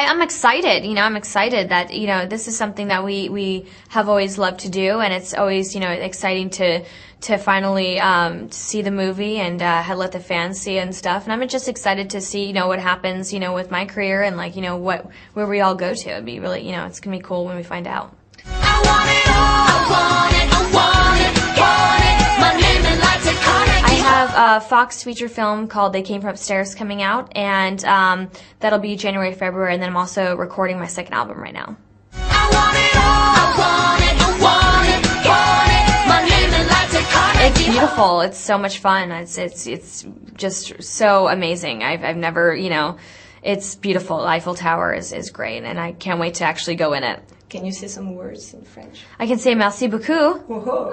I'm excited. You know, I'm excited that, you know, this is something that we have always loved to do, and it's always, you know, exciting to finally see the movie and let the fans see it and stuff. And I'm just excited to see, you know, what happens, you know, with my career and, like, you know, where we all go to. It'd be really, you know, it's gonna be cool when we find out. I want it all. I want it. I want it. Want it. My name is like Tectonic. I have a Fox feature film called They Came From Upstairs coming out, and that'll be January, February, and then I'm also recording my second album right now. I want it all. I want it. I want it. Want it. My name is like Tectonic. It's beautiful. It's so much fun. It's just so amazing. I've never, you know, it's beautiful. Eiffel Tower is great, and I can't wait to actually go in it. Can you say some words in French? I can say merci beaucoup. Whoa.